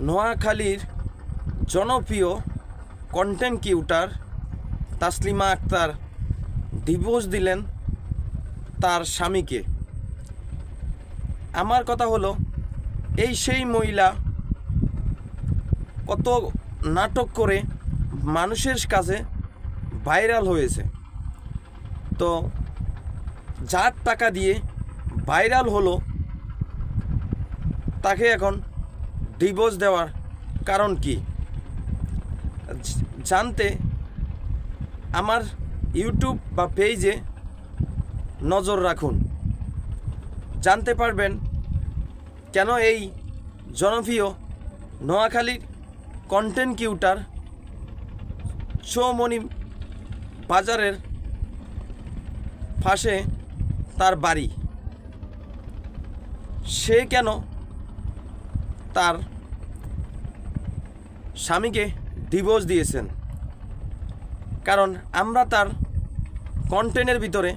নোয়াখালীর জনপ্রিয় content creator Taslima Akter divorce দিলেন তার স্বামীকে। আমার কথা হলো, এই সেই মহিলা কত নাটক করে মানুষের কাছে ভাইরাল হয়েছে। তো যার টাকা দিয়ে ভাইরাল হলো তাকে এখন ডিভোর্স দেওয়ার কারণ কি জানতে আমার ইউটিউব বা পেজে নজর রাখুন। জানতে পারবেন কেন এই জনপ্রিয় নোয়াখালীর কন্টেন্ট ক্রিয়েটর চৌমনি বাজারের পাশে তার বাড়ি, সে কেন তার স্বামীকে ডিভোর্স দিয়েছেন। কারণ আমরা তার কন্টেন্টের ভিতরে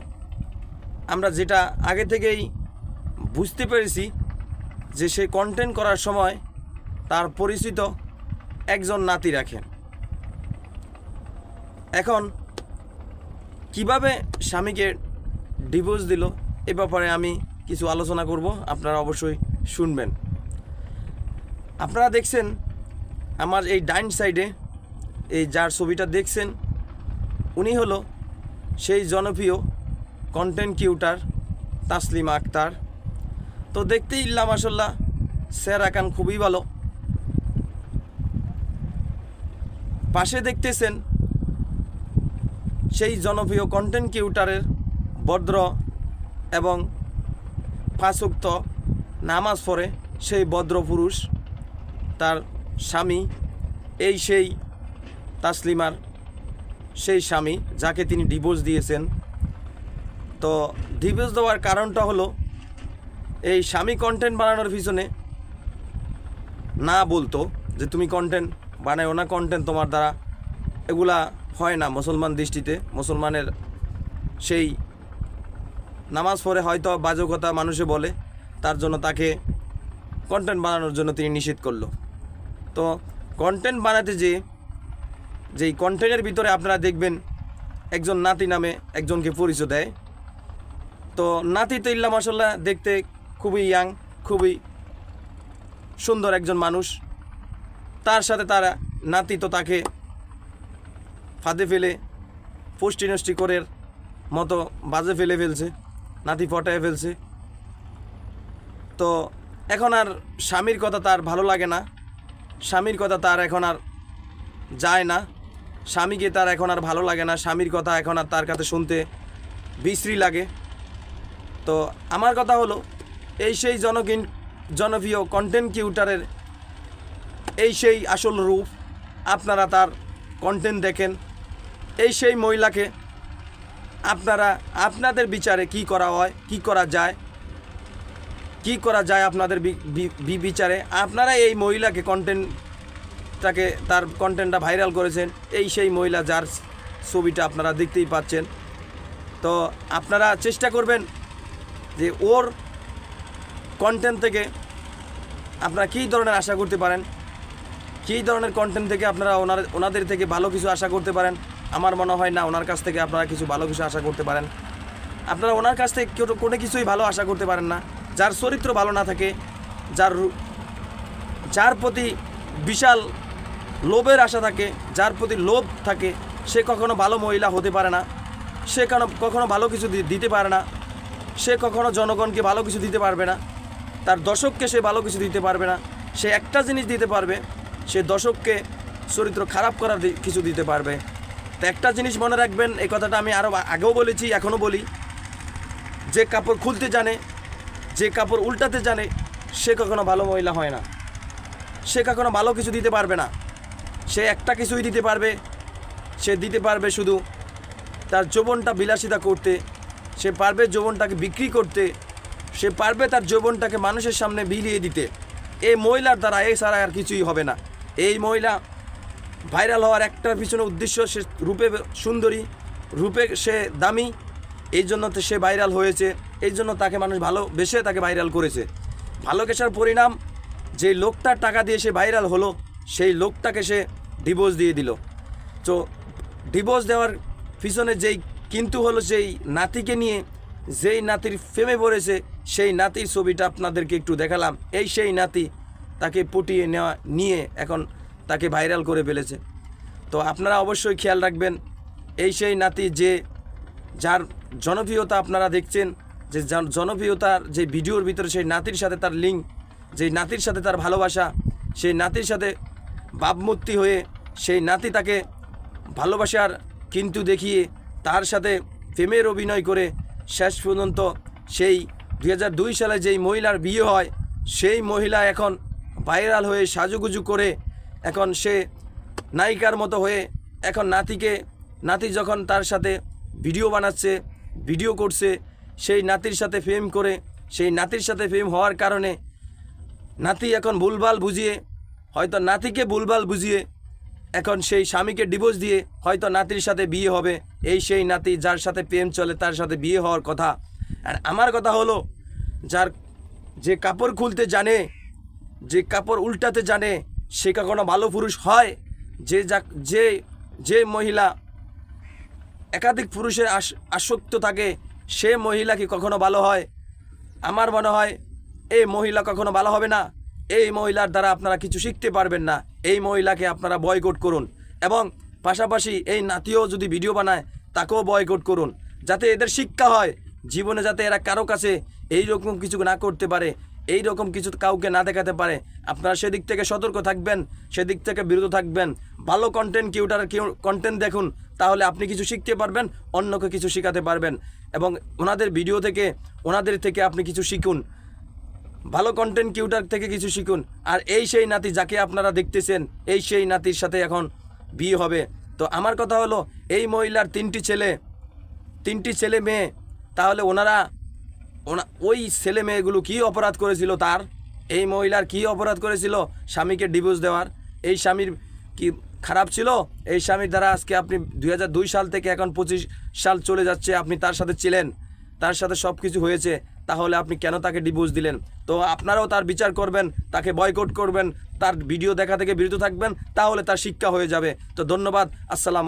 আমরা যেটা আগে থেকেই বুঝতে পেরেছি যে সে কন্টেন্ট করার সময় তার পরিচিত একজন নাতি রাখেন। এখন কিভাবে স্বামীকে ডিভোর্স দিল এ ব্যাপারে আমি কিছু আলোচনা করব, আপনারা অবশ্যই শুনবেন। আপনারা দেখছেন আমার এই ডাইন সাইডে এই যার ছবিটা দেখছেন, উনি হলো সেই জনপ্রিয় কন্টেন্ট ক্রিয়েটর তাসলিমা আক্তার। তো দেখতে ইল্লা মাশাল্লাহ চেহারা কান খুবই ভালো। পাশে দেখতেছেন সেই জনপ্রিয় কন্টেন্ট ক্রিয়েটরের ভদ্র এবং 5 ওয়াক্ত নামাজ পড়ে সেই ভদ্র পুরুষ, তার স্বামী, এই সেই তাসলিমার সেই স্বামী যাকে তিনি ডিভোর্স দিয়েছেন। তো ডিভোর্স দেওয়ার কারণটা হলো এই স্বামী কন্টেন্ট বানানোর পিছনে না বলতো যে তুমি কন্টেন্ট বানাও না, কন্টেন্ট তোমার দ্বারা এগুলা হয় না মুসলমান দৃষ্টিতে। মুসলমানের সেই নামাজ পড়ে হয়তো বাজে কথা মানুষে বলে, তার জন্য তাকে কন্টেন্ট বানানোর জন্য তিনি নিষেধ করলো। তো কন্টেন্ট বানাতে যেই কন্টেন্টের ভিতরে আপনারা দেখবেন একজন নাতি নামে একজনকে পরিচয় দেয়। তো নাতি তো ইল্লা মাশাল্লাহ দেখতে খুবই ইয়াং, খুবই সুন্দর একজন মানুষ। তার সাথে তারা নাতি তো তাকে ফাঁদে ফেলে পুষ্টি নষ্টি করে মতো বাজে ফেলছে, নাতি ফটায় ফেলছে। তো এখন আর স্বামীর কথা তার ভালো লাগে না, স্বামীর কথা তার এখন আর যায় না, স্বামীকে তার এখন আর ভালো লাগে না, স্বামীর কথা এখন আর তার কাছে শুনতে বিশ্রী লাগে। তো আমার কথা হলো, এই সেই জনপ্রিয় কন্টেন্ট ক্রিয়েটরের এই সেই আসল রূপ। আপনারা তার কন্টেন্ট দেখেন। এই সেই মহিলাকে আপনারা আপনাদের বিচারে কি করা হয়, কি করা যায় আপনাদের বিচারে আপনারা এই মহিলাকে তার কন্টেন্টটা ভাইরাল করেছেন। এই সেই মহিলা যার ছবিটা আপনারা দেখতেই পাচ্ছেন। তো আপনারা চেষ্টা করবেন যে ওর কন্টেন্ট থেকে আপনারা কী ধরনের আশা করতে পারেন, কী ধরনের কন্টেন্ট থেকে আপনারা ওনাদের থেকে ভালো কিছু আশা করতে পারেন। আমার মনে হয় না ওনার কাছ থেকে আপনারা কিছু ভালো কিছু আশা করতে পারেন। আপনারা ওনার কাছ থেকে কোনো কিছুই ভালো আশা করতে পারেন না। যার চরিত্র ভালো না থাকে, যার প্রতি বিশাল লোভের আশা থাকে, যার প্রতি লোভ থাকে, সে কখনো ভালো মহিলা হতে পারে না, সে কখনো ভালো কিছু দিতে পারে না, সে কখনো জনগণকে ভালো কিছু দিতে পারবে না, তার দর্শককে সে ভালো কিছু দিতে পারবে না। সে একটা জিনিস দিতে পারবে, সে দর্শককে চরিত্র খারাপ করার কিছু দিতে পারবে। তো একটা জিনিস মনে রাখবেন, এই কথাটা আমি আরও আগেও বলেছি, এখনও বলি, যে কাপড় খুলতে জানে, যে কাপড় উল্টাতে জানে, সে কখনো ভালো মহিলা হয় না, সে কখনো ভালো কিছু দিতে পারবে না। সে একটা কিছুই দিতে পারবে, সে দিতে পারবে শুধু তার যৌবনটা বিলাসিতা করতে, সে পারবে যৌবনটাকে বিক্রি করতে, সে পারবে তার যৌবনটাকে মানুষের সামনে বিলিয়ে দিতে। এই মহিলার দ্বারা এছাড়া আর কিছুই হবে না। এই মহিলা ভাইরাল হওয়ার একটা পিছনে উদ্দেশ্য, সে রূপে সুন্দরী, রূপে সে দামি, এই জন্য তো সে ভাইরাল হয়েছে, এই জন্য তাকে মানুষ ভালোবেসে তাকে ভাইরাল করেছে। ভালোবাসার পরিণাম যেই লোকটার টাকা দিয়ে সে ভাইরাল হলো সেই লোকটাকে সে ডিভোর্স দিয়ে দিল। তো ডিভোর্স দেওয়ার পিছনে যেই কিন্তু হলো সেই নাতিকে নিয়ে, যেই নাতির ফেমে পড়েছে সেই নাতির ছবিটা আপনাদেরকে একটু দেখালাম। এই সেই নাতি তাকে পটিয়ে নিয়ে এখন তাকে ভাইরাল করে ফেলেছে। তো আপনারা অবশ্যই খেয়াল রাখবেন, এই সেই নাতি যার জনপ্রিয়তা আপনারা দেখছেন, যে জনপ্রিয়তার যে ভিডিওর ভিতরে সেই নাতির সাথে তার লিঙ্ক, যেই নাতির সাথে তার ভালোবাসা, সেই নাতির সাথে ভাবমূর্তি হয়ে সেই নাতি তাকে ভালোবাসার কিন্তু দেখিয়ে তার সাথে প্রেমের অভিনয় করে শেষ পর্যন্ত সেই 2002 সালে যেই মহিলার বিয়ে হয় সেই মহিলা এখন ভাইরাল হয়ে সাজুগুজু করে এখন সে নায়িকার মতো হয়ে এখন নাতি যখন তার সাথে ভিডিও বানাচ্ছে, ভিডিও করছে, সেই নাতির সাথে প্রেম করে, সেই নাতির সাথে প্রেম হওয়ার কারণে নাতি এখন ভুলভাল বুঝিয়ে, হয়তো নাতিকে ভুলভাল বুঝিয়ে এখন সেই স্বামীকে ডিভোর্স দিয়ে হয়তো নাতির সাথে বিয়ে হবে। এই সেই নাতি যার সাথে প্রেম চলে তার সাথে বিয়ে হওয়ার কথা। আর আমার কথা হলো, যে কাপড় খুলতে জানে, যে কাপড় উল্টাতে জানে, সে কখনো ভালো পুরুষ হয়? যে মহিলা একাধিক পুরুষের আসক্ত থাকে সে মহিলা কি কখনো ভালো হয়? আমার মনে হয় এই মহিলা কখনো ভালো হবে না। এই মহিলার দ্বারা আপনারা কিছু শিখতে পারবেন না। এই মহিলাকে আপনারা বয়কট করুন, এবং পাশাপাশি এই নাতিও যদি ভিডিও বানায় তাকেও বয়কট করুন, যাতে এদের শিক্ষা হয় জীবনে, যাতে এরা কারো কাছে এই রকম কিছু না করতে পারে, এই রকম কিছু কাউকে না দেখাতে পারে। আপনারা সেদিক থেকে সতর্ক থাকবেন, সেদিক থেকে বিরত থাকবেন। ভালো কন্টেন্ট ক্রিয়েটরের কন্টেন্ট দেখুন, তাহলে আপনি কিছু শিখতে পারবেন, অন্যকে কিছু শেখাতে পারবেন, এবং ওনাদের ভিডিও থেকে ওনাদের থেকে আপনি কিছু শিখুন, ভালো কন্টেন্ট ক্রিয়েটর থেকে কিছু শিখুন। আর এই সেই নাতি যাকে আপনারা দেখতেছেন, এই সেই নাতির সাথে এখন বিয়ে হবে। তো আমার কথা হলো, এই মহিলার তিনটি ছেলে মেয়ে, তাহলে ওই ছেলে মেয়েগুলো কী অপরাধ করেছিল? এই মহিলার কী অপরাধ করেছিল স্বামীকে ডিভোর্স দেওয়ার? এই স্বামীর কি খারাপ ছিল? এই স্বামীর দ্বারা আজকে আপনি 2002 সাল থেকে এখন 25 সাল চলে যাচ্ছে, আপনি তার সাথে ছিলেন, তার সাথে সব কিছু হয়েছে, তাহলে আপনি কেন তাকে ডিভোর্স দিলেন? তো আপনারাও তার বিচার করবেন, তাকে বয়কট করবেন, তার ভিডিও দেখা থেকে বিরত থাকবেন, তাহলে তার শিক্ষা হয়ে যাবে। তো ধন্যবাদ, আসসালাম।